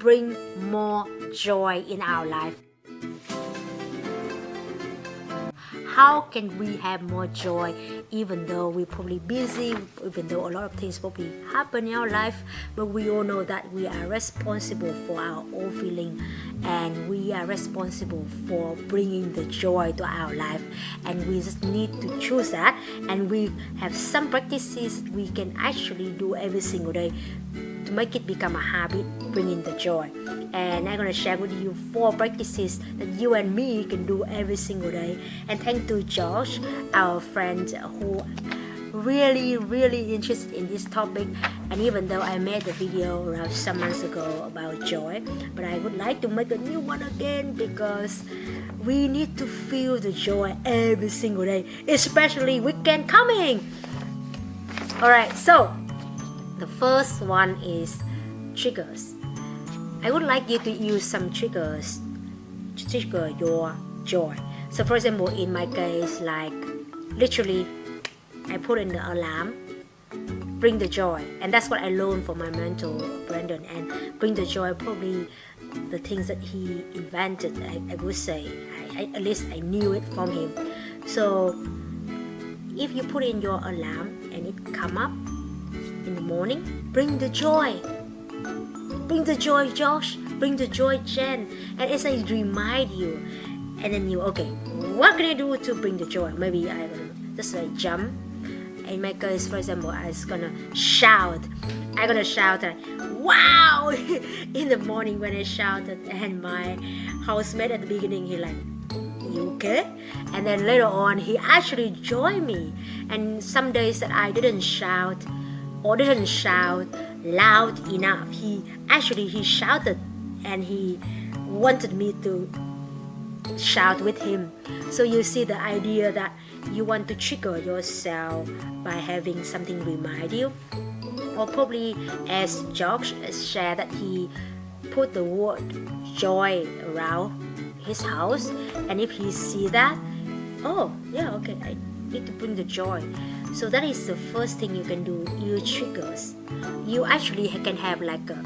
bring more joy in our life? How can we have more joy even though we're probably busy, even though a lot of things probably happen in our life, but we all know that we are responsible for our own feeling and we are responsible for bringing the joy to our life, and we just need to choose that, and we have some practices we can actually do every single day to make it become a habit, bringing the joy. And I'm gonna share with you 4 practices that you and me can do every single day. And thank to Josh, our friend who really interested in this topic. And even though I made the video around some months ago about joy, but I would like to make a new one again because we need to feel the joy every single day, especially weekend coming. Alright, so the first one is triggers. I would like you to use some triggers to trigger your joy. So for example, in my case, like literally I put in the alarm, bring the joy, and that's what I learned from my mentor Brandon. And bring the joy, probably the things that he invented, I would say, at least I knew it from him. So if you put in your alarm and it come up in the morning, bring the joy. Bring the joy, Josh. Bring the joy, Jen. And as I remind you, and then you, okay, what can I do to bring the joy? Maybe I will just like jump. In my case, for example, I was gonna shout. I'm gonna shout like, wow! In the morning when I shouted, and my housemate at the beginning, he like, you okay? And then later on, he actually joined me. And some days that I didn't shout loud enough, he shouted, and he wanted me to shout with him. So you see the idea that you want to trigger yourself by having something remind you, or probably as Josh shared that he put the word joy around his house, and if he see that, oh yeah, okay, I need to bring the joy. So that is the first thing you can do. Your triggers, you actually can have like a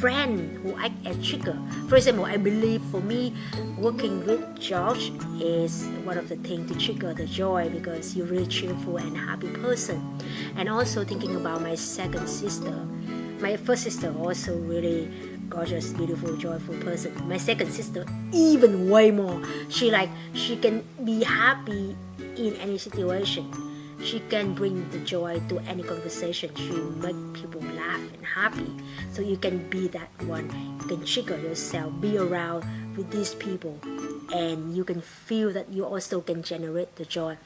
friend who act as trigger. For example, I believe for me, working with Josh is one of the things to trigger the joy, because you're really cheerful and happy person. And also thinking about my second sister. My first sister also really gorgeous, beautiful, joyful person. My second sister even way more. She can be happy in any situation. She can bring the joy to any conversation. She make people laugh and happy. So you can be that one. You can trigger yourself, be around with these people, and you can feel that you also can generate the joy.